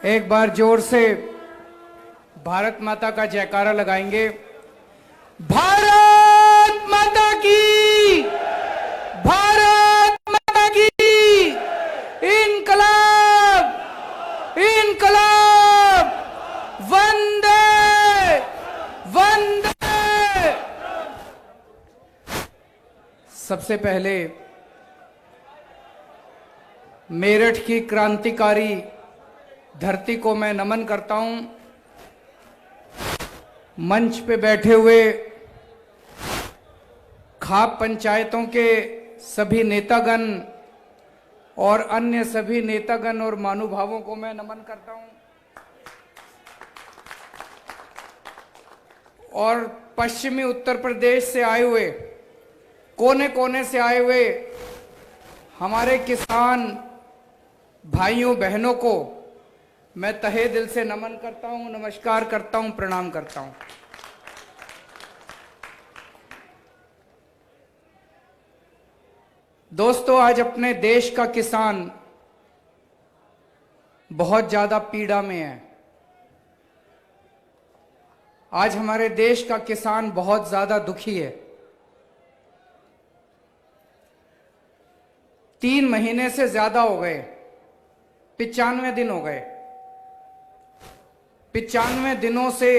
एक बार जोर से भारत माता का जयकारा लगाएंगे। भारत माता की, भारत माता की, इनकलाब, इनकलाब, वंदे वंदे। सबसे पहले मेरठ की क्रांतिकारी धरती को मैं नमन करता हूं। मंच पे बैठे हुए खाप पंचायतों के सभी नेतागण और अन्य सभी नेतागण और महानुभावों को मैं नमन करता हूं। और पश्चिमी उत्तर प्रदेश से आए हुए, कोने कोने से आए हुए हमारे किसान भाइयों बहनों को मैं तहे दिल से नमन करता हूं, नमस्कार करता हूं, प्रणाम करता हूं। दोस्तों, आज अपने देश का किसान बहुत ज्यादा पीड़ा में है। आज हमारे देश का किसान बहुत ज्यादा दुखी है। 3 महीने से ज्यादा हो गए, 95 दिन हो गए। 95 दिनों से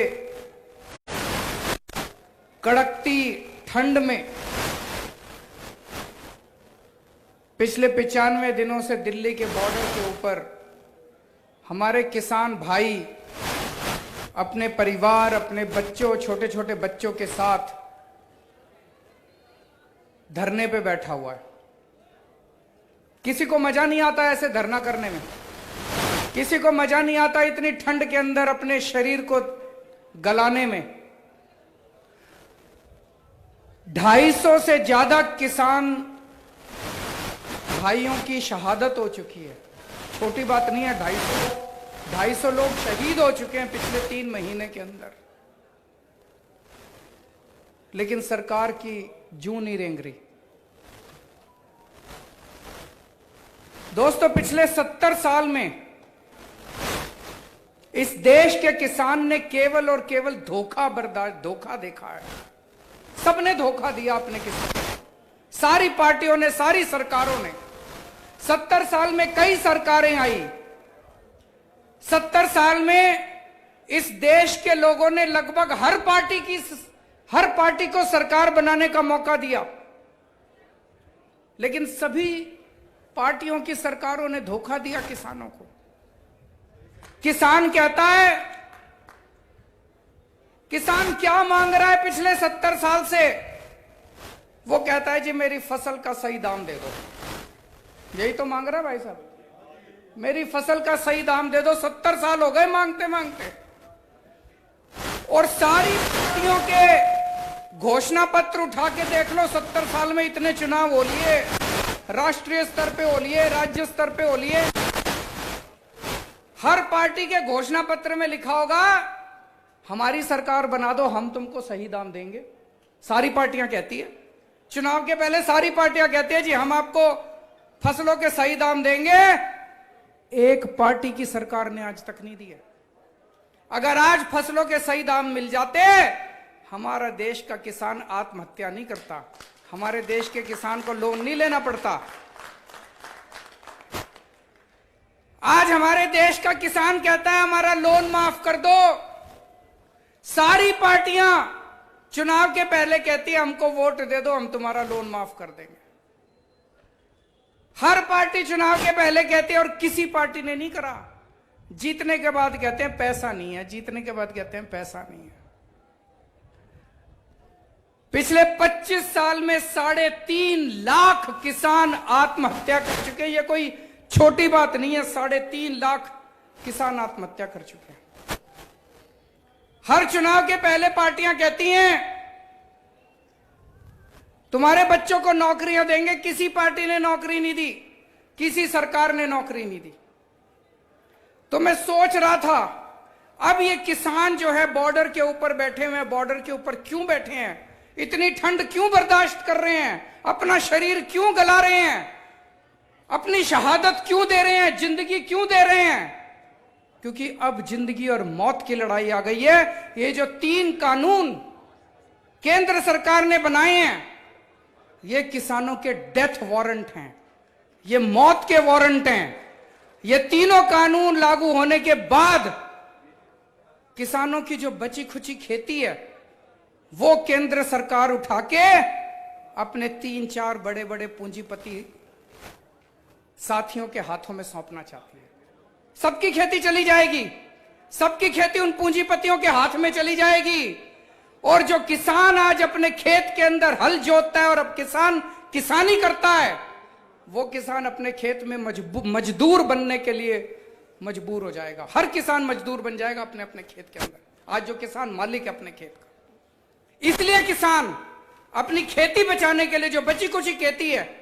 कड़कती ठंड में, पिछले 95 दिनों से दिल्ली के बॉर्डर के ऊपर हमारे किसान भाई अपने परिवार, अपने बच्चों, छोटे छोटे बच्चों के साथ धरने पे बैठा हुआ है। किसी को मजा नहीं आता ऐसे धरना करने में, किसी को मजा नहीं आता इतनी ठंड के अंदर अपने शरीर को गलाने में। 250 से ज्यादा किसान भाइयों की शहादत हो चुकी है। छोटी बात नहीं है, 250 लोग शहीद हो चुके हैं पिछले 3 महीने के अंदर। लेकिन सरकार की जूं नहीं रेंग रही। दोस्तों, पिछले 70 साल में इस देश के किसान ने केवल और केवल धोखा देखा है। सबने धोखा दिया अपने किसान, सारी पार्टियों ने, सारी सरकारों ने। 70 साल में कई सरकारें आई। 70 साल में इस देश के लोगों ने लगभग हर पार्टी को सरकार बनाने का मौका दिया। लेकिन सभी पार्टियों की सरकारों ने धोखा दिया किसानों को। किसान कहता है, किसान क्या मांग रहा है पिछले 70 साल से? वो कहता है जी मेरी फसल का सही दाम दे दो। यही तो मांग रहा है भाई साहब, मेरी फसल का सही दाम दे दो। 70 साल हो गए मांगते मांगते। और सारी पार्टियों के घोषणा पत्र उठा के देख लो, 70 साल में इतने चुनाव हो लिए, राष्ट्रीय स्तर पे हो लिए, राज्य स्तर पे हो लिए। हर पार्टी के घोषणा पत्र में लिखा होगा हमारी सरकार बना दो, हम तुमको सही दाम देंगे। सारी पार्टियां कहती है, चुनाव के पहले सारी पार्टियां कहती है जी हम आपको फसलों के सही दाम देंगे। एक पार्टी की सरकार ने आज तक नहीं दिया। अगर आज फसलों के सही दाम मिल जाते, हमारा देश का किसान आत्महत्या नहीं करता, हमारे देश के किसान को लोन नहीं लेना पड़ता। आज हमारे देश का किसान कहता है हमारा लोन माफ कर दो। सारी पार्टियां चुनाव के पहले कहती है हमको वोट दे दो, हम तुम्हारा लोन माफ कर देंगे। हर पार्टी चुनाव के पहले कहती है और किसी पार्टी ने नहीं करा। जीतने के बाद कहते हैं पैसा नहीं है, जीतने के बाद कहते हैं पैसा नहीं है। पिछले 25 साल में 3.5 लाख किसान आत्महत्या कर चुके हैं। ये कोई छोटी बात नहीं है, 3.5 लाख किसान आत्महत्या कर चुके हैं। हर चुनाव के पहले पार्टियां कहती हैं तुम्हारे बच्चों को नौकरियां देंगे। किसी पार्टी ने नौकरी नहीं दी, किसी सरकार ने नौकरी नहीं दी। तो मैं सोच रहा था अब ये किसान जो है बॉर्डर के ऊपर बैठे हुए हैं, बॉर्डर के ऊपर क्यों बैठे हैं? इतनी ठंड क्यों बर्दाश्त कर रहे हैं? अपना शरीर क्यों गला रहे हैं? अपनी शहादत क्यों दे रहे हैं? जिंदगी क्यों दे रहे हैं? क्योंकि अब जिंदगी और मौत की लड़ाई आ गई है। ये जो 3 कानून केंद्र सरकार ने बनाए हैं, ये किसानों के डेथ वारंट हैं, ये मौत के वारंट हैं। ये तीनों कानून लागू होने के बाद किसानों की जो बची खुची खेती है, वो केंद्र सरकार उठा के अपने 3-4 बड़े बड़े पूंजीपति साथियों के हाथों में सौंपना चाहती है। सबकी खेती चली जाएगी, सबकी खेती उन पूंजीपतियों के हाथ में चली जाएगी। और जो किसान आज अपने खेत के अंदर हल जोतता है और अब किसान किसानी करता है, वो किसान अपने खेत में मजदूर बनने के लिए मजबूर हो जाएगा। हर किसान मजदूर बन जाएगा अपने अपने खेत के अंदर। आज जो किसान मालिक है अपने खेत का, इसलिए किसान अपनी खेती बचाने के लिए, जो बची कुची खेती है,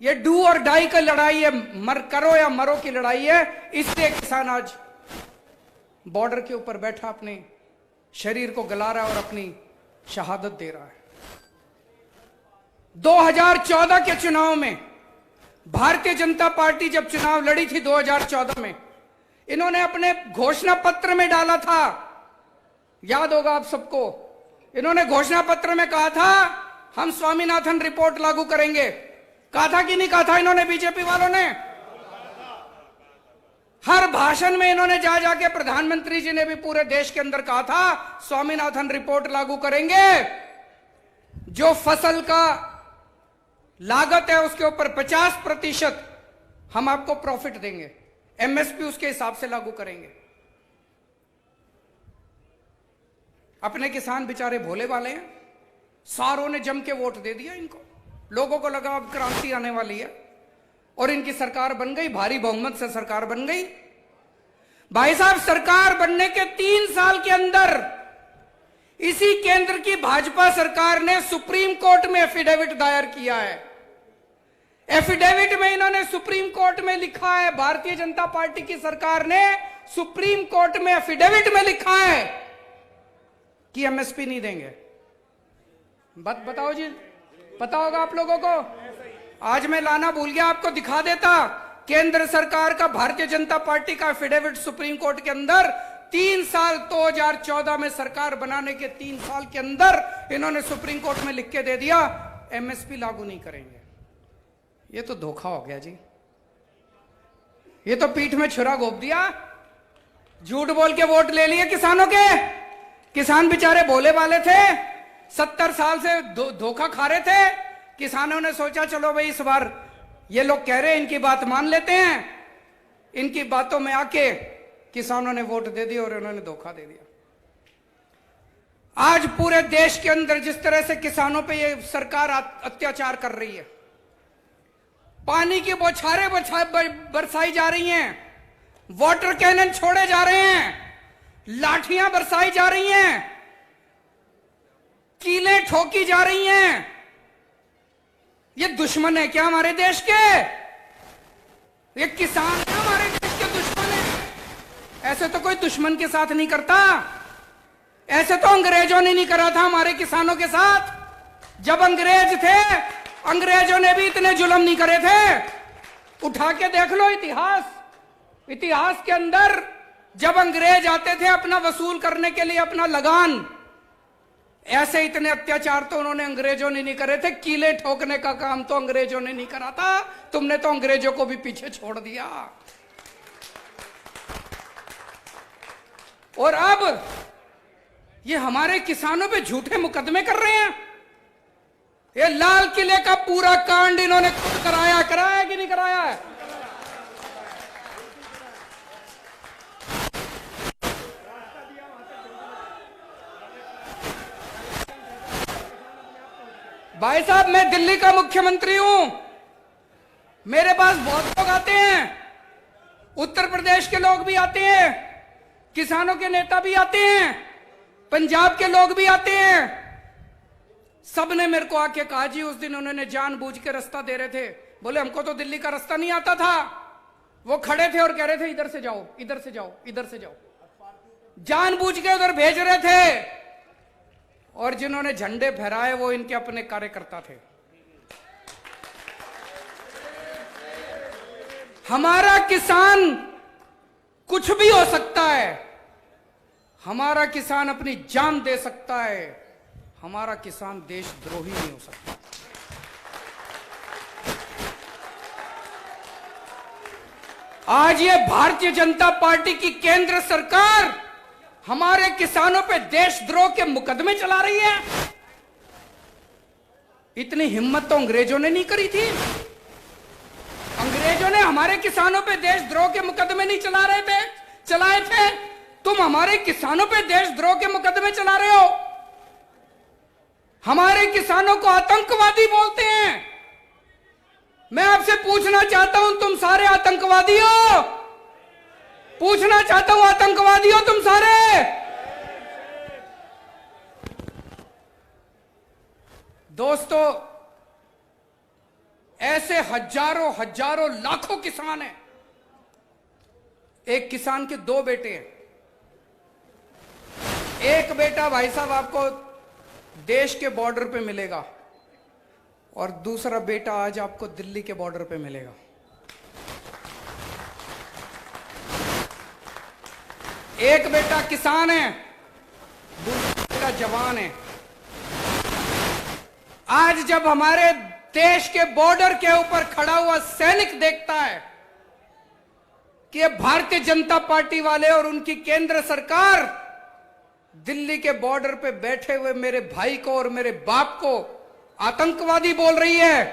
ये डू और डाई का लड़ाई है, मर करो या मरो की लड़ाई है। इसलिए किसान आज बॉर्डर के ऊपर बैठा अपने शरीर को गला रहा है और अपनी शहादत दे रहा है। 2014 के चुनाव में भारतीय जनता पार्टी जब चुनाव लड़ी थी 2014 में, इन्होंने अपने घोषणा पत्र में डाला था, याद होगा आप सबको, इन्होंने घोषणा पत्र में कहा था हम स्वामीनाथन रिपोर्ट लागू करेंगे। कहा था कि नहीं कहा था इन्होंने? बीजेपी वालों ने हर भाषण में इन्होंने जा जाके, प्रधानमंत्री जी ने भी पूरे देश के अंदर कहा था स्वामीनाथन रिपोर्ट लागू करेंगे। जो फसल का लागत है उसके ऊपर 50% हम आपको प्रॉफिट देंगे, एमएसपी उसके हिसाब से लागू करेंगे। अपने किसान बेचारे भोले वाले हैं, सारों ने जम के वोट दे दिया इनको। लोगों को लगा अब क्रांति आने वाली है और इनकी सरकार बन गई, भारी बहुमत से सरकार बन गई। भाई साहब, सरकार बनने के 3 साल के अंदर इसी केंद्र की भाजपा सरकार ने सुप्रीम कोर्ट में एफिडेविट दायर किया है। एफिडेविट में इन्होंने सुप्रीम कोर्ट में लिखा है, भारतीय जनता पार्टी की सरकार ने सुप्रीम कोर्ट में एफिडेविट में लिखा है कि एमएसपी नहीं देंगे। बात बताओ जी, पता होगा आप लोगों को? आज मैं लाना भूल गया, आपको दिखा देता। केंद्र सरकार का भारतीय जनता पार्टी का एफिडेविट सुप्रीम कोर्ट के अंदर 3 साल 2014 में सरकार बनाने के 3 साल के अंदर इन्होंने सुप्रीम कोर्ट में लिख के दे दिया एमएसपी लागू नहीं करेंगे। ये तो धोखा हो गया जी, ये तो पीठ में छुरा घोंप दिया, झूठ बोल के वोट ले लिए किसानों के। किसान बेचारे भोले वाले थे, 70 साल से धोखा खा रहे थे। किसानों ने सोचा चलो भाई इस बार ये लोग कह रहे हैं, इनकी बात मान लेते हैं। इनकी बातों में आके किसानों ने वोट दे दिया और इन्होंने धोखा दे दिया। आज पूरे देश के अंदर जिस तरह से किसानों पे ये सरकार अत्याचार कर रही है, पानी की बौछारें बरसाई जा रही हैं, वाटर कैनन छोड़े जा रहे हैं, लाठियां बरसाई जा रही हैं, कीलें ठोकी जा रही हैं। ये दुश्मन है क्या हमारे देश के? ये किसान है हमारे देश के दुश्मन है? ऐसे तो कोई दुश्मन के साथ नहीं करता। ऐसे तो अंग्रेजों ने नहीं करा था हमारे किसानों के साथ। जब अंग्रेज थे, अंग्रेजों ने भी इतने जुल्म नहीं करे थे। उठा के देख लो इतिहास, इतिहास के अंदर जब अंग्रेज आते थे अपना वसूल करने के लिए अपना लगान, ऐसे इतने अत्याचार तो उन्होंने अंग्रेजों ने नहीं करे थे। कीले ठोकने का काम तो अंग्रेजों ने नहीं करा था, तुमने तो अंग्रेजों को भी पीछे छोड़ दिया। और अब ये हमारे किसानों पे झूठे मुकदमे कर रहे हैं। ये लाल किले का पूरा कांड इन्होंने खुद कराया कि नहीं कराया है? भाई साहब, मैं दिल्ली का मुख्यमंत्री हूं, मेरे पास बहुत लोग आते हैं, उत्तर प्रदेश के लोग भी आते हैं, किसानों के नेता भी आते हैं, पंजाब के लोग भी आते हैं। सबने मेरे को आके कहा जी, उस दिन उन्होंने जानबूझ के रास्ता दे रहे थे, बोले हमको तो दिल्ली का रास्ता नहीं आता था। वो खड़े थे और कह रहे थे इधर से जाओ, इधर से जाओ, इधर से जाओ, जानबूझ के उधर भेज रहे थे। और जिन्होंने झंडे फहराए वो इनके अपने कार्यकर्ता थे। हमारा किसान कुछ भी हो सकता है, हमारा किसान अपनी जान दे सकता है, हमारा किसान देशद्रोही नहीं हो सकता। आज ये भारतीय जनता पार्टी की केंद्र सरकार हमारे किसानों पे देशद्रोह के मुकदमे चला रही है। इतनी हिम्मत तो अंग्रेजों ने नहीं करी थी। अंग्रेजों ने हमारे किसानों पे देशद्रोह के मुकदमे नहीं चलाए थे। तुम हमारे किसानों पे देशद्रोह के मुकदमे चला रहे हो। हमारे किसानों को आतंकवादी बोलते हैं। मैं आपसे पूछना चाहता हूं, तुम सारे आतंकवादी हो? पूछना चाहता हूं, आतंकवादी हो तुम सारे? दोस्तों, ऐसे हजारों हजारों लाखों किसान हैं। एक किसान के दो बेटे हैं। एक बेटा भाई साहब आपको देश के बॉर्डर पे मिलेगा और दूसरा बेटा आज आपको दिल्ली के बॉर्डर पे मिलेगा। एक बेटा किसान है, दूसरा बेटा जवान है। आज जब हमारे देश के बॉर्डर के ऊपर खड़ा हुआ सैनिक देखता है कि ये भारतीय जनता पार्टी वाले और उनकी केंद्र सरकार दिल्ली के बॉर्डर पे बैठे हुए मेरे भाई को और मेरे बाप को आतंकवादी बोल रही है,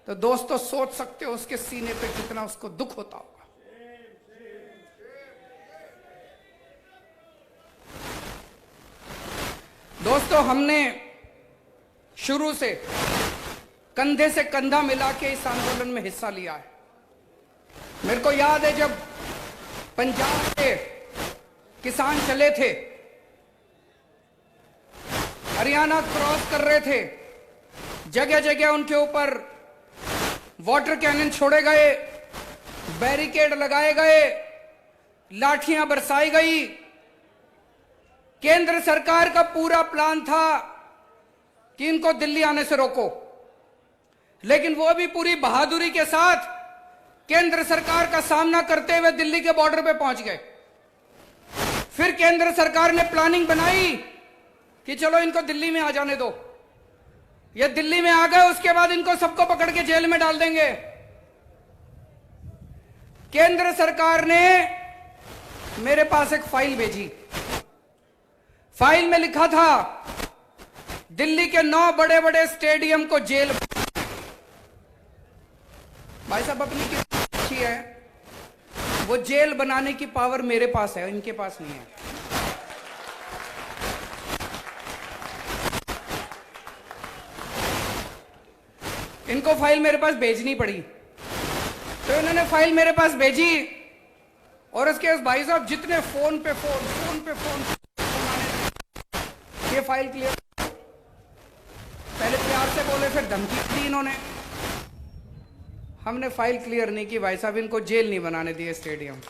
तो दोस्तों सोच सकते हो उसके सीने पे कितना उसको दुख होता होगा। दोस्तों, हमने शुरू से कंधे से कंधा मिला के इस आंदोलन में हिस्सा लिया है। मेरे को याद है जब पंजाब के किसान चले थे, हरियाणा क्रॉस कर रहे थे, जगह जगह उनके ऊपर वाटर कैनन छोड़े गए, बैरिकेड लगाए गए, लाठियां बरसाई गई। केंद्र सरकार का पूरा प्लान था कि इनको दिल्ली आने से रोको, लेकिन वो भी पूरी बहादुरी के साथ केंद्र सरकार का सामना करते हुए दिल्ली के बॉर्डर पे पहुंच गए। फिर केंद्र सरकार ने प्लानिंग बनाई कि चलो इनको दिल्ली में आ जाने दो। ये दिल्ली में आ गए, उसके बाद इनको सबको पकड़ के जेल में डाल देंगे। केंद्र सरकार ने मेरे पास एक फाइल भेजी। फाइल में लिखा था दिल्ली के 9 बड़े बड़े स्टेडियम को जेल। भाई साहब, अपनी कितनी अच्छी है, वो जेल बनाने की पावर मेरे पास है, इनके पास नहीं है। इनको फाइल मेरे पास भेजनी पड़ी, तो इन्होंने फाइल मेरे पास भेजी और उसके भाई साहब जितने फोन पे फोन ये फाइल क्लियर। पहले प्यार से बोले, फिर धमकी दी इन्होंने। हमने फाइल क्लियर नहीं की भाई साहब, इनको जेल नहीं बनाने दिए स्टेडियम।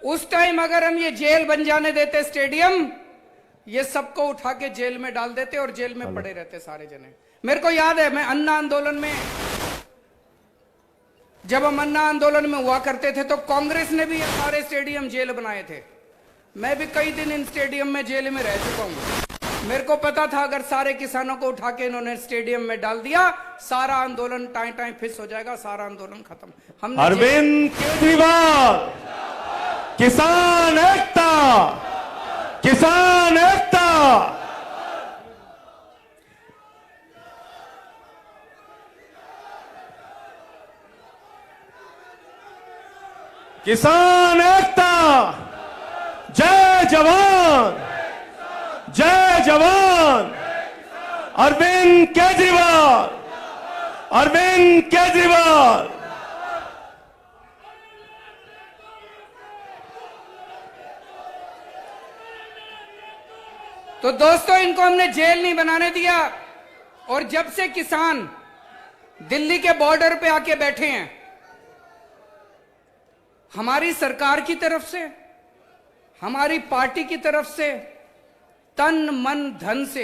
उस टाइम अगर हम ये जेल बन जाने देते स्टेडियम, ये सबको उठा के जेल में डाल देते और जेल में पड़े रहते सारे जने। मेरे को याद है, मैं अन्ना आंदोलन में, जब हम अन्ना आंदोलन में हुआ करते थे तो कांग्रेस ने भी ये सारे स्टेडियम जेल बनाए थे। मैं भी कई दिन इन स्टेडियम में जेल में रह चुका हूं। मेरे को पता था अगर सारे किसानों को उठा के इन्होंने स्टेडियम में डाल दिया, सारा आंदोलन टाइम फिस हो जाएगा, सारा आंदोलन खत्म। हमने अरविंद केजरीवाल, किसान एकता, किसान एकता। किसान एकता, जय जवान, जय जवान। अरविंद केजरीवाल, अरविंद केजरीवाल। तो दोस्तों, इनको हमने जेल नहीं बनाने दिया। और जब से किसान दिल्ली के बॉर्डर पे आके बैठे हैं। हमारी सरकार की तरफ से, हमारी पार्टी की तरफ से तन मन धन से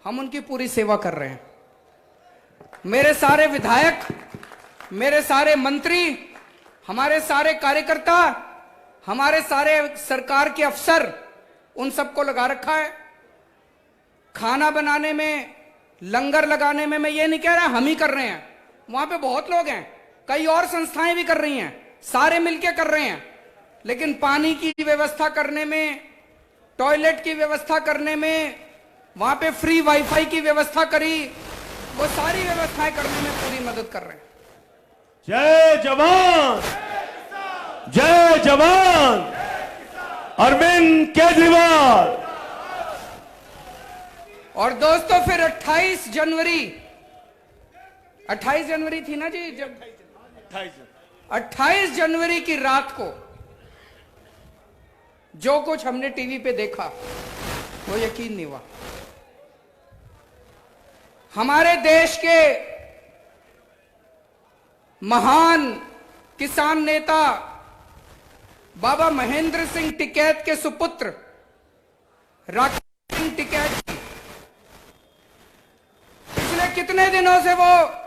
हम उनकी पूरी सेवा कर रहे हैं। मेरे सारे विधायक, मेरे सारे मंत्री, हमारे सारे कार्यकर्ता, हमारे सारे सरकार के अफसर, उन सबको लगा रखा है। खाना बनाने में, लंगर लगाने में मैं ये नहीं कह रहा हम ही कर रहे हैं, वहां पे बहुत लोग हैं, कई और संस्थाएं भी कर रही हैं, सारे मिलके कर रहे हैं। लेकिन पानी की व्यवस्था करने में, टॉयलेट की व्यवस्था करने में, वहां पे फ्री वाईफाई की व्यवस्था करी, वो सारी व्यवस्थाएं करने में पूरी मदद कर रहे हैं। जय जवान, जय जवान, अरविंद केजरीवाल। और दोस्तों फिर 28 जनवरी थी ना जी, जब 28 जनवरी की रात को जो कुछ हमने टीवी पे देखा वो यकीन नहीं हुआ। हमारे देश के महान किसान नेता बाबा महेंद्र सिंह टिकैत के सुपुत्र राकेश सिंह टिकैत जी, पिछले कितने दिनों से वो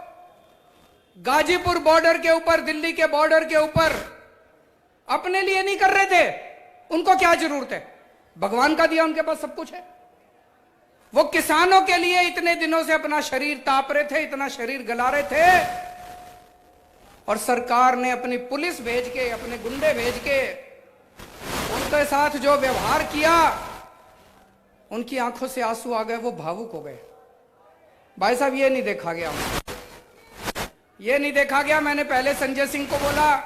गाजीपुर बॉर्डर के ऊपर, दिल्ली के बॉर्डर के ऊपर अपने लिए नहीं कर रहे थे। उनको क्या जरूरत है, भगवान का दिया उनके पास सब कुछ है। वो किसानों के लिए इतने दिनों से अपना शरीर ताप रहे थे, इतना शरीर गला रहे थे, और सरकार ने अपनी पुलिस भेज के, अपने गुंडे भेज के उनके साथ जो व्यवहार किया, उनकी आंखों से आंसू आ गए, वो भावुक हो गए। भाई साहब ये नहीं देखा गया, ये नहीं देखा गया। मैंने पहले संजय सिंह को बोला,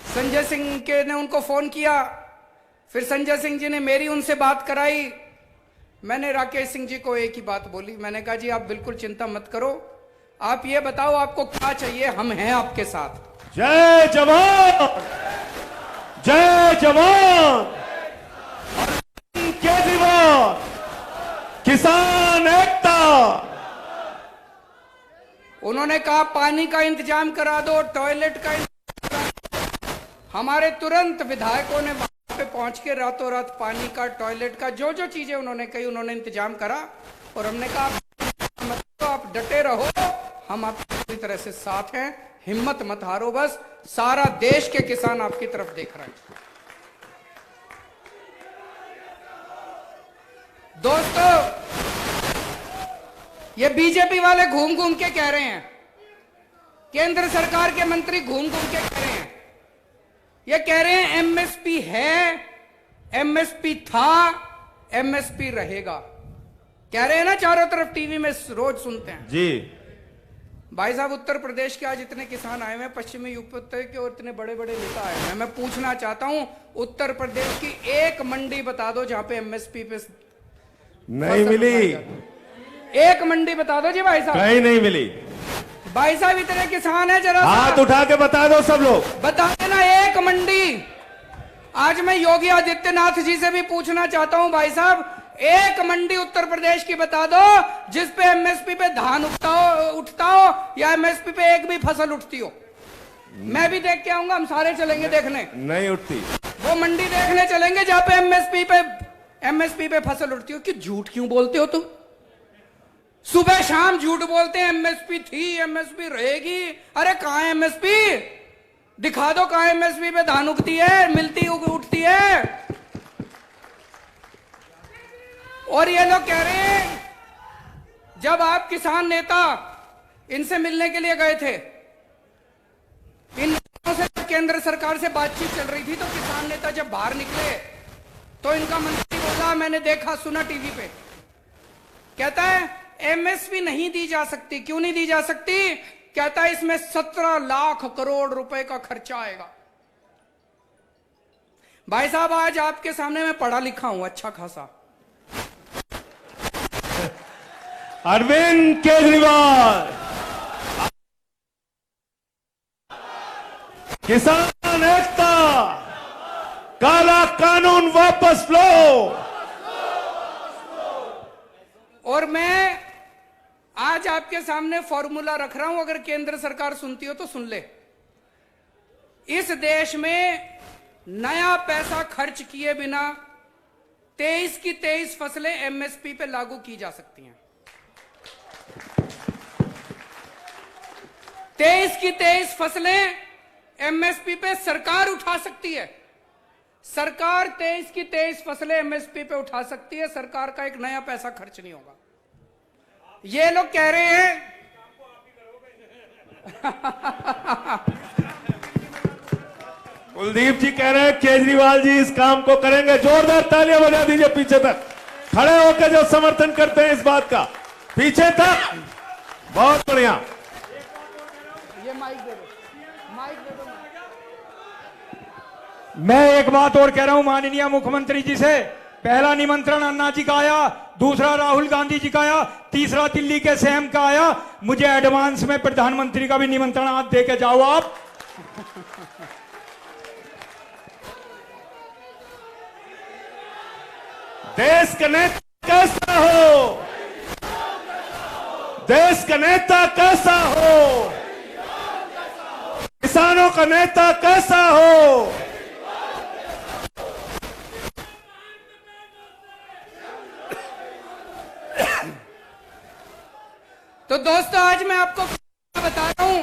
संजय सिंह के ने उनको फोन किया, फिर संजय सिंह जी ने मेरी उनसे बात कराई। मैंने राकेश सिंह जी को एक ही बात बोली, मैंने कहा जी आप बिल्कुल चिंता मत करो, आप ये बताओ आपको क्या चाहिए, हम हैं आपके साथ। जय जवान, जय जवान, अरविंद केजरीवाल, किसान एकता। उन्होंने कहा पानी का इंतजाम करा दो, टॉयलेट का इंतजाम करा दो। हमारे तुरंत विधायकों ने वहां पे पहुंच के रातों रात पानी का, टॉयलेट का, जो जो चीजें उन्होंने कही उन्होंने इंतजाम करा। और हमने कहा आप डटे रहो, हम आपकी पूरी तरह से साथ हैं, हिम्मत मत हारो, बस सारा देश के किसान आपकी तरफ देख रहे हैं। दोस्तों ये बीजेपी वाले घूम घूम के कह रहे हैं, केंद्र सरकार के मंत्री घूम घूम के कह रहे हैं, ये कह रहे हैं एमएसपी है, एमएसपी था, एमएसपी रहेगा, कह रहे हैं ना, चारों तरफ टीवी में रोज सुनते हैं जी। भाई साहब उत्तर प्रदेश के आज इतने किसान आए हैं, पश्चिमी यूपी के, और इतने बड़े बड़े नेता आए हैं। मैं पूछना चाहता हूं उत्तर प्रदेश की एक मंडी बता दो जहां पे एमएसपी पे नहीं मिली, एक मंडी बता दो जी भाई साहब। कहीं नहीं मिली। भाई साहब इतने किसान हैं, जरा हाथ उठा के बता दो सब लोग, बता देना एक मंडी। आज मैं योगी आदित्यनाथ जी से भी पूछना चाहता हूं भाई साहब, एक मंडी उत्तर प्रदेश की बता दो जिस पे एमएसपी पे धान उठता हो या एमएसपी पे एक भी फसल उठती हो। मैं भी देख के आऊंगा, हम सारे चलेंगे देखने। नहीं उठती, वो मंडी देखने चलेंगे जहां पे एमएसपी पे फसल उठती हो। कि झूठ क्यों बोलते हो तुम? सुबह शाम झूठ बोलते हैं, एमएसपी थी, एमएसपी रहेगी। अरे कहां है एमएसपी? दिखा दो कहां एमएसपी पे धान उगती है, मिलती उठती है। और ये लोग कह रहे हैं जब आप किसान नेता इनसे मिलने के लिए गए थे, इन नेताओं से केंद्र सरकार से बातचीत चल रही थी, तो किसान नेता जब बाहर निकले तो इनका मंत्री बोला, मैंने देखा सुना टीवी पे, कहता है एमएसपी नहीं दी जा सकती। क्यों नहीं दी जा सकती? कहता है इसमें 17 लाख करोड़ रुपए का खर्चा आएगा। भाई साहब आज आपके सामने मैं पढ़ा लिखा हूं अच्छा खासा। अरविंद केजरीवाल, किसान एकता, काला कानून वापस लो। और मैं आज आपके सामने फॉर्मूला रख रहा हूं, अगर केंद्र सरकार सुनती हो तो सुन ले। इस देश में नया पैसा खर्च किए बिना 23 की 23 फसलें एमएसपी पे लागू की जा सकती हैं। 23 की 23 फसलें एमएसपी पे सरकार उठा सकती है। सरकार 23 की 23 फसलें एमएसपी पे उठा सकती है। सरकार का एक नया पैसा खर्च नहीं होगा। ये लोग कह रहे हैं कुलदीप जी कह रहे हैं केजरीवाल जी इस काम को करेंगे। जोरदार तालियां बजा दीजिए पीछे तक खड़े होकर जो समर्थन करते हैं इस बात का, पीछे तक। बहुत बढ़िया। ये माइक दे दो, माइक दे दो। मैं एक बात और कह रहा हूं माननीय मुख्यमंत्री जी से। पहला निमंत्रण अन्ना जी का आया, दूसरा राहुल गांधी जी का आया, तीसरा दिल्ली के सीएम का आया। मुझे एडवांस में प्रधानमंत्री का भी निमंत्रण आज दे के जाओ आप। देश का नेता कैसा हो, देश का नेता कैसा हो, किसानों का नेता कैसा हो। तो दोस्तों आज मैं आपको बता रहा हूं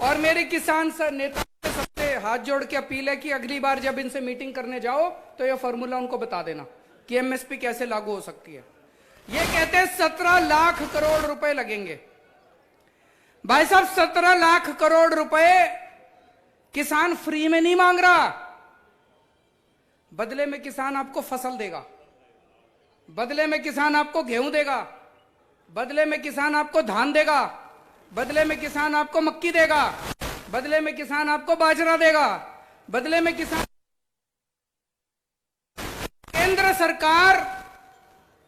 और मेरे किसान नेता से सबसे हाथ जोड़ के अपील है कि अगली बार जब इनसे मीटिंग करने जाओ तो ये फॉर्मूला उनको बता देना कि एमएसपी कैसे लागू हो सकती है। ये कहते हैं 17 लाख करोड़ रुपए लगेंगे। भाई साहब 17 लाख करोड़ रुपए किसान फ्री में नहीं मांग रहा। बदले में किसान आपको फसल देगा, बदले में किसान आपको गेहूं देगा, बदले में किसान आपको धान देगा, बदले में किसान आपको मक्की देगा, बदले में किसान आपको बाजरा देगा, बदले में किसान। केंद्र सरकार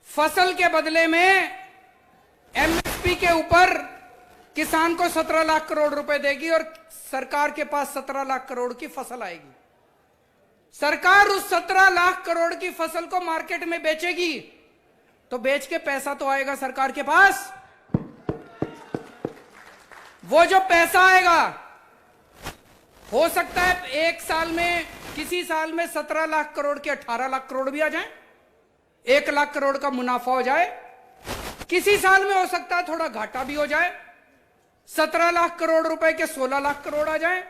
फसल के बदले में एमएसपी के ऊपर किसान को 17 लाख करोड़ रुपए देगी और सरकार के पास 17 लाख करोड़ की फसल आएगी। सरकार उस 17 लाख करोड़ की फसल को मार्केट में बेचेगी तो बेच के पैसा तो आएगा सरकार के पास। वो जो पैसा आएगा हो सकता है एक साल में, किसी साल में 17 लाख करोड़ के 18 लाख करोड़ भी आ जाए, 1 लाख करोड़ का मुनाफा हो जाए। किसी साल में हो सकता है थोड़ा घाटा भी हो जाए, 17 लाख करोड़ रुपए के 16 लाख करोड़ आ जाए।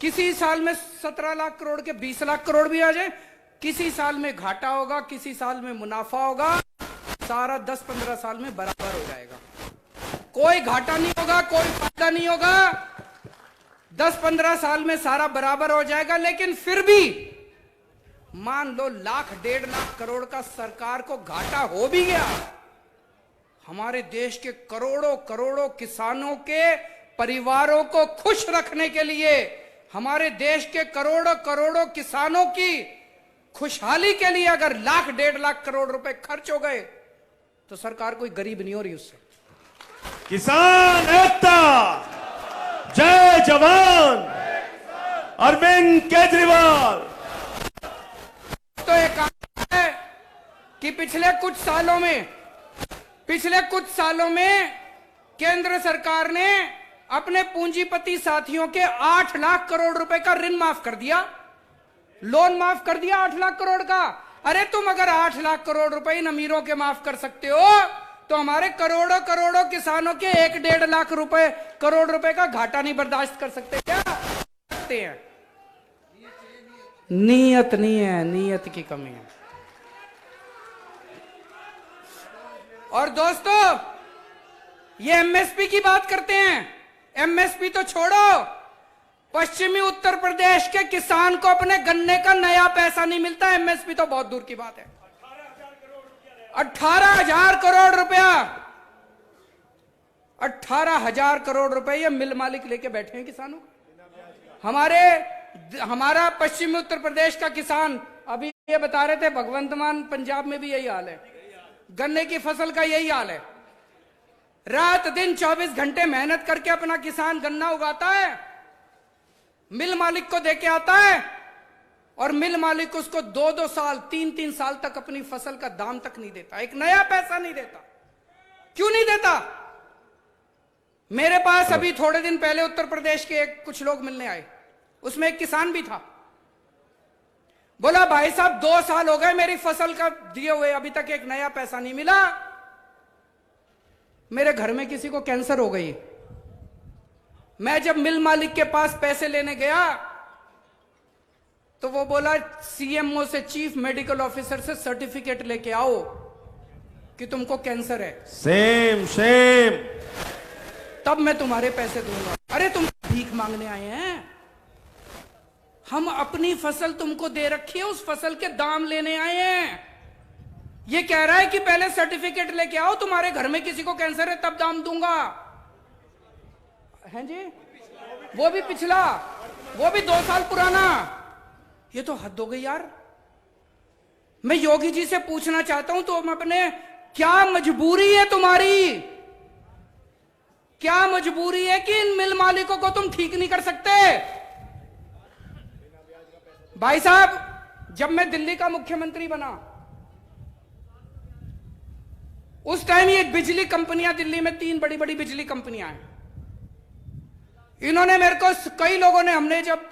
किसी साल में 17 लाख करोड़ के 20 लाख करोड़ भी आ जाए। किसी साल में घाटा होगा, किसी साल में मुनाफा होगा। सारा 10-15 साल में बराबर हो जाएगा। कोई घाटा नहीं होगा, कोई फायदा नहीं होगा। 10-15 साल में सारा बराबर हो जाएगा। लेकिन फिर भी मान लो 1-1.5 लाख करोड़ का सरकार को घाटा हो भी गया, हमारे देश के करोड़ों करोड़ों किसानों के परिवारों को खुश रखने के लिए, हमारे देश के करोड़ों करोड़ों किसानों की खुशहाली के लिए अगर 1-1.5 लाख करोड़ रुपए खर्च हो गए तो सरकार कोई गरीब नहीं हो रही उससे। किसान एकता, जय जवान, अरविंद केजरीवाल। तो एक काम है कि पिछले कुछ सालों में केंद्र सरकार ने अपने पूंजीपति साथियों के 8 लाख करोड़ रुपए का ऋण माफ कर दिया, लोन माफ कर दिया 8 लाख करोड़ का। अरे तुम अगर 8 लाख करोड़ रुपए इन अमीरों के माफ कर सकते हो तो हमारे करोड़ों करोड़ों किसानों के 1-1.5 लाख करोड़ रुपए का घाटा नहीं बर्दाश्त कर सकते क्या? सकते हैं। नीयत नहीं है, नीयत की कमी है। और दोस्तों ये एमएसपी की बात करते हैं। एमएसपी तो छोड़ो, पश्चिमी उत्तर प्रदेश के किसान को अपने गन्ने का नया पैसा नहीं मिलता। एमएसपी तो बहुत दूर की बात है। 18,000 करोड़ रुपया, 18,000 करोड़ रुपए ये मिल मालिक लेके बैठे हैं किसानों को। हमारा पश्चिमी उत्तर प्रदेश का किसान अभी ये बता रहे थे, भगवंत मान पंजाब में भी यही हाल है, गन्ने की फसल का यही हाल है। रात दिन 24 घंटे मेहनत करके अपना किसान गन्ना उगाता है, मिल मालिक को देके आता है और मिल मालिक उसको 2-2 साल 3-3 साल तक अपनी फसल का दाम तक नहीं देता, एक नया पैसा नहीं देता। क्यों नहीं देता? मेरे पास अभी थोड़े दिन पहले उत्तर प्रदेश के कुछ लोग मिलने आए, उसमें एक किसान भी था। बोला भाई साहब 2 साल हो गए मेरी फसल का दिए हुए, अभी तक एक नया पैसा नहीं मिला। मेरे घर में किसी को कैंसर हो गई। मैं जब मिल मालिक के पास पैसे लेने गया तो वो बोला सीएमओ से, चीफ मेडिकल ऑफिसर से सर्टिफिकेट लेके आओ कि तुमको कैंसर है, सेम सेम, तब मैं तुम्हारे पैसे दूंगा। अरे तुम भीख मांगने आए हैं? हम अपनी फसल तुमको दे रखी है, उस फसल के दाम लेने आए हैं। ये कह रहा है कि पहले सर्टिफिकेट लेके आओ, तुम्हारे घर में किसी को कैंसर है तब दाम दूंगा। हैं जी? वो भी पिछला, वो भी 2 साल पुराना। ये तो हद हो गई यार। मैं योगी जी से पूछना चाहता हूं, तुम अपने, क्या मजबूरी है तुम्हारी? क्या मजबूरी है कि इन मिल मालिकों को तुम ठीक नहीं कर सकते? भाई साहब, जब मैं दिल्ली का मुख्यमंत्री बना उस टाइम ये बिजली कंपनियां, दिल्ली में 3 बड़ी बड़ी बिजली कंपनियां हैं। इन्होंने मेरे को, कई लोगों ने, हमने जब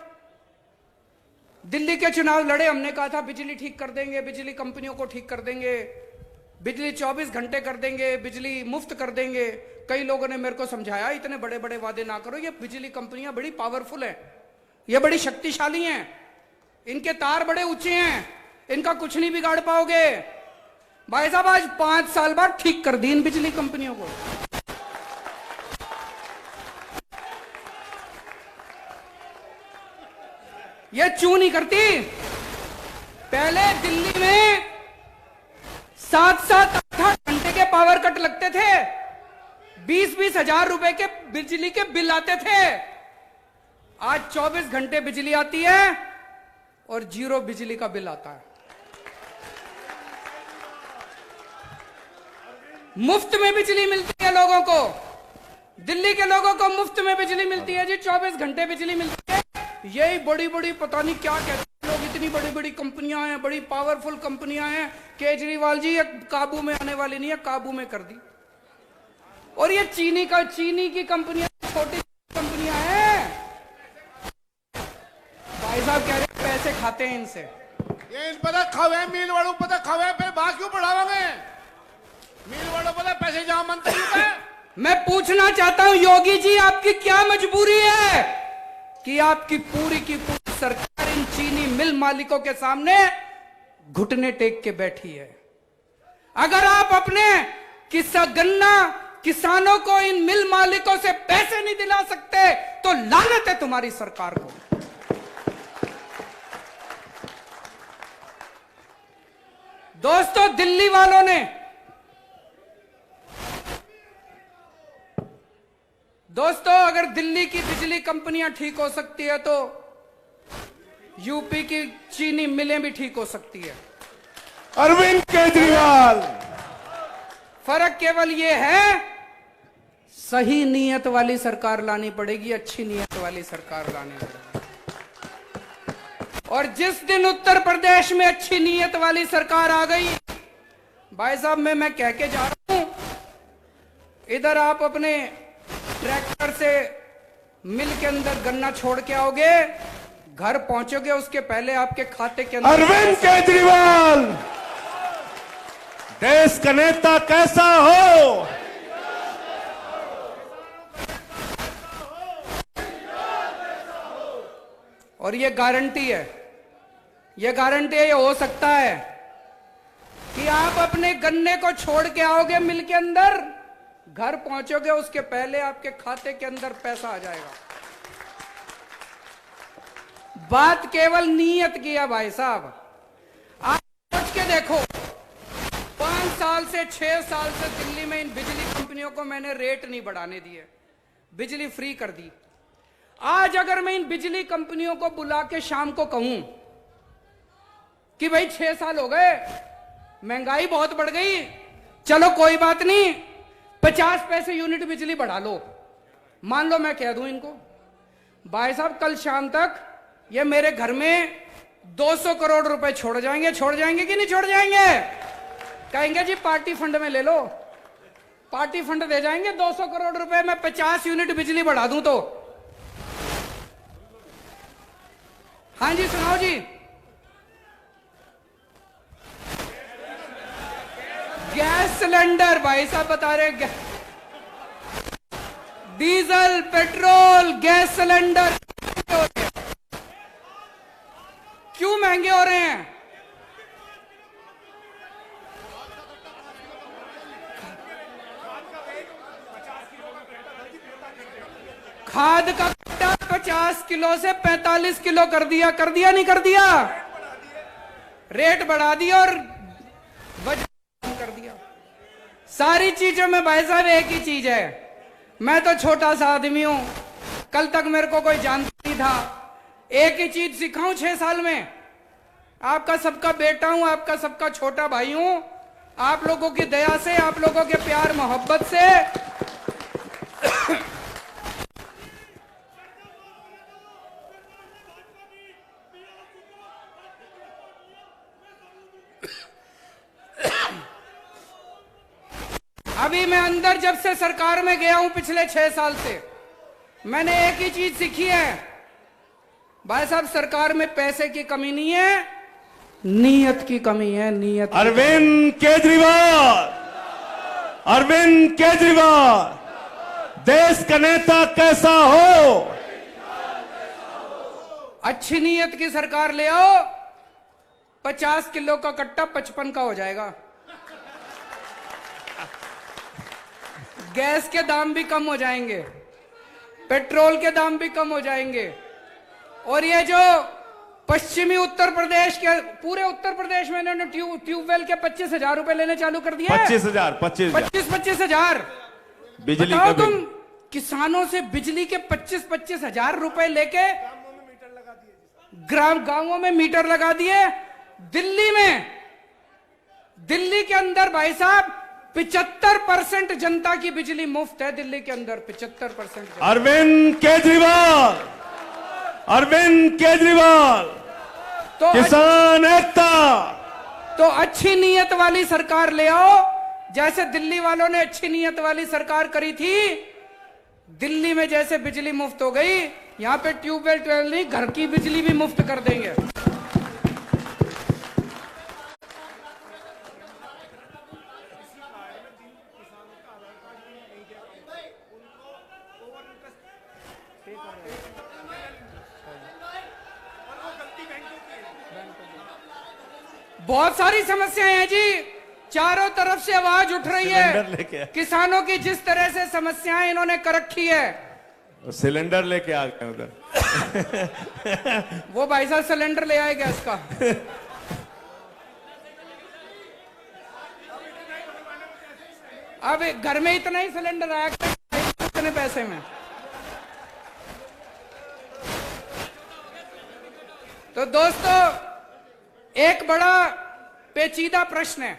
दिल्ली के चुनाव लड़े, हमने कहा था बिजली ठीक कर देंगे, बिजली कंपनियों को ठीक कर देंगे, बिजली 24 घंटे कर देंगे, बिजली मुफ्त कर देंगे। कई लोगों ने मेरे को समझाया इतने बड़े बड़े वादे ना करो, ये बिजली कंपनियां बड़ी पावरफुल है, ये बड़ी शक्तिशाली हैं, इनके तार बड़े ऊंचे हैं, इनका कुछ नहीं बिगाड़ पाओगे। भाई साहब, आज 5 साल बाद ठीक कर दी इन बिजली कंपनियों को। ये चू नहीं करती। पहले दिल्ली में 7-7, 8 घंटे के पावर कट लगते थे, 20-20 हजार रुपए के बिजली के बिल आते थे। आज 24 घंटे बिजली आती है और 0 बिजली का बिल आता है। मुफ्त में बिजली मिलती है लोगों को, दिल्ली के लोगों को मुफ्त में बिजली मिलती है जी, 24 घंटे बिजली मिलती है। यही बड़ी बड़ी पता नहीं क्या कहते हैं लोग, इतनी बड़ी बड़ी कंपनियां हैं, बड़ी पावरफुल कंपनियां हैं। केजरीवाल जी, ये काबू में आने वाली नहीं है, काबू में कर दी। और ये चीनी की कंपनियां, छोटी कंपनियां हैं। भाई साहब कह रहे हैं पैसे खाते हैं इनसे। ये इन पता खवे मिल वालों पता खवे, फिर बात क्यों बढ़ावांगे? मिल वालों पता पैसे जहां मंत्री का। मैं पूछना चाहता हूं योगी जी, आपकी क्या मजबूरी है कि आपकी पूरी की पूरी सरकार इन चीनी मिल मालिकों के सामने घुटने टेक के बैठी है? अगर आप अपने गन्ना किसानों को, इन मिल मालिकों से पैसे नहीं दिला सकते तो लानत है तुम्हारी सरकार को। दोस्तों, दिल्ली वालों ने, दोस्तों, अगर दिल्ली की बिजली कंपनियां ठीक हो सकती है तो यूपी की चीनी मिलें भी ठीक हो सकती है। अरविंद केजरीवाल, फर्क केवल यह है, सही नीयत वाली सरकार लानी पड़ेगी, अच्छी नीयत वाली सरकार लानी पड़ेगी। और जिस दिन उत्तर प्रदेश में अच्छी नीयत वाली सरकार आ गई, भाई साहब, मैं कह के जा रहा हूं, इधर आप अपने ट्रैक्टर से मिल के अंदर गन्ना छोड़ के आओगे, घर पहुंचोगे, उसके पहले आपके खाते के अंदर। अरविंद केजरीवाल, देश का नेता कैसा हो, और ये गारंटी है, ये गारंटी है, ये हो सकता है कि आप अपने गन्ने को छोड़ के आओगे मिल के अंदर, घर पहुंचोगे, उसके पहले आपके खाते के अंदर पैसा आ जाएगा। बात केवल नीयत की है भाई साहब। आप सोच के देखो, 5 साल से 6 साल से दिल्ली में इन बिजली कंपनियों को मैंने रेट नहीं बढ़ाने दिए, बिजली फ्री कर दी। आज अगर मैं इन बिजली कंपनियों को बुला के शाम को कहूं कि भाई 6 साल हो गए, महंगाई बहुत बढ़ गई, चलो कोई बात नहीं, 50 पैसे यूनिट बिजली बढ़ा लो, मान लो मैं कह दूं इनको, भाई साहब कल शाम तक ये मेरे घर में 200 करोड़ रुपए छोड़ जाएंगे कि नहीं छोड़ जाएंगे? कहेंगे जी पार्टी फंड में ले लो, पार्टी फंड दे जाएंगे 200 करोड़ रुपए में 50 यूनिट बिजली बढ़ा दूं तो। हाँ जी सुनाओ जी। गैस सिलेंडर भाई साहब बता रहे डीजल पेट्रोल गैस सिलेंडर क्यों महंगे हो रहे हैं? खाद का कट्टा 50 किलो से 45 किलो कर दिया नहीं कर दिया? रेट बढ़ा दिया और वजन कम कर दिया। सारी चीजों में भाई साहब एक ही चीज है, मैं तो छोटा सा आदमी हूं, कल तक मेरे को कोई जानता नहीं था। एक ही चीज सिखाऊं 6 साल में, आपका सबका बेटा हूं, आपका सबका छोटा भाई हूं। आप लोगों की दया से, आप लोगों के प्यार मोहब्बत से अभी मैं अंदर जब से सरकार में गया हूं पिछले 6 साल से, मैंने एक ही चीज सीखी है भाई साहब, सरकार में पैसे की कमी नहीं है, नीयत की कमी है। नीयत। अरविंद केजरीवाल देश का नेता कैसा हो? अच्छी नीयत की सरकार ले आओ, 50 किलो का कट्टा 55 का हो जाएगा, गैस के दाम भी कम हो जाएंगे, पेट्रोल के दाम भी कम हो जाएंगे। और ये जो पश्चिमी उत्तर प्रदेश के, पूरे उत्तर प्रदेश में इन्होंने ट्यूबवेल के 25,000 रुपए लेने चालू कर दिया। 25,000 बिजली बताओ का तुम, किसानों से बिजली के 25,000 रुपए लेके गांवों में मीटर लगा दिए। दिल्ली के अंदर भाई साहब 75% जनता की बिजली मुफ्त है। दिल्ली के अंदर 75%। अरविंद केजरीवाल तो किसान एकता। तो अच्छी नीयत वाली सरकार ले आओ, जैसे दिल्ली वालों ने अच्छी नीयत वाली सरकार करी थी। दिल्ली में जैसे बिजली मुफ्त हो गई, यहां पे ट्यूबवेल नहीं, घर की बिजली भी मुफ्त कर देंगे। बहुत सारी समस्याएं हैं जी, चारों तरफ से आवाज उठ रही है। किसानों की जिस तरह से समस्याएं इन्होंने कर रखी है, सिलेंडर लेके आ गए उधर। वो भाई साहब सिलेंडर ले आए गैस का। अब घर में इतना ही सिलेंडर आया, इतने पैसे में। तो दोस्तों, एक बड़ा पेचीदा प्रश्न है।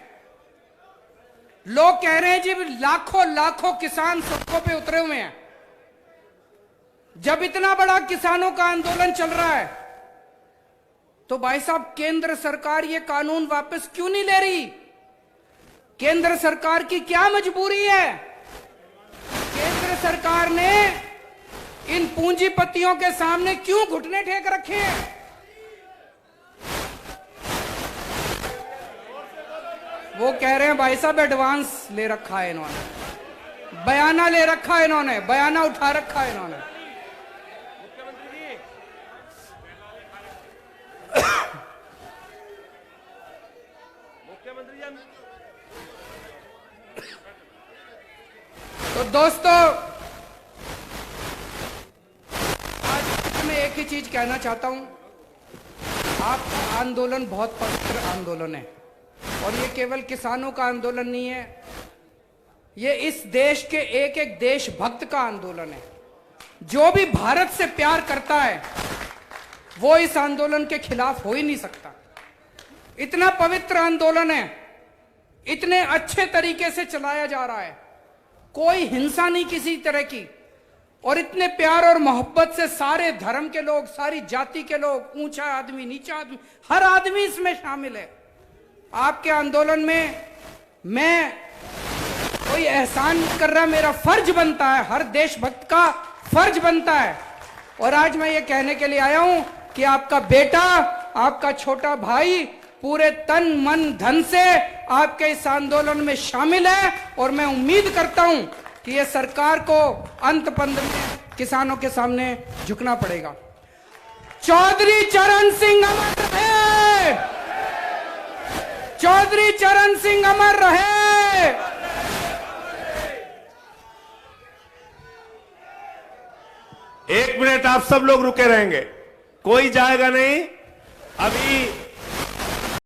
लोग कह रहे हैं जी लाखों किसान सड़कों पे उतरे हुए हैं। जब इतना बड़ा किसानों का आंदोलन चल रहा है, तो भाई साहब केंद्र सरकार ये कानून वापस क्यों नहीं ले रही? केंद्र सरकार की क्या मजबूरी है? केंद्र सरकार ने इन पूंजीपतियों के सामने क्यों घुटने टेक रखे हैं? वो कह रहे हैं भाई साहब एडवांस ले रखा है इन्होंने, बयाना ले रखा है इन्होंने, बयाना उठा रखा है इन्होंने। तो दोस्तों, आज मैं एक ही चीज कहना चाहता हूं, आपका आंदोलन बहुत पवित्र आंदोलन है, और ये केवल किसानों का आंदोलन नहीं है, ये इस देश के एक एक देशभक्त का आंदोलन है। जो भी भारत से प्यार करता है वो इस आंदोलन के खिलाफ हो ही नहीं सकता। इतना पवित्र आंदोलन है, इतने अच्छे तरीके से चलाया जा रहा है, कोई हिंसा नहीं किसी तरह की, और इतने प्यार और मोहब्बत से सारे धर्म के लोग, सारी जाति के लोग, ऊंचा आदमी नीचा आदमी, हर आदमी इसमें शामिल है। आपके आंदोलन में मैं कोई एहसान कर रहा, मेरा फर्ज बनता है, हर देशभक्त का फर्ज बनता है। और आज मैं ये कहने के लिए आया हूं कि आपका बेटा, आपका छोटा भाई पूरे तन मन धन से आपके इस आंदोलन में शामिल है। और मैं उम्मीद करता हूं कि ये सरकार को अंत पंद में किसानों के सामने झुकना पड़ेगा। चौधरी चरण सिंह अमर रहे, चौधरी चरण सिंह अमर रहे। एक मिनट आप सब लोग रुके रहेंगे, कोई जाएगा नहीं। अभी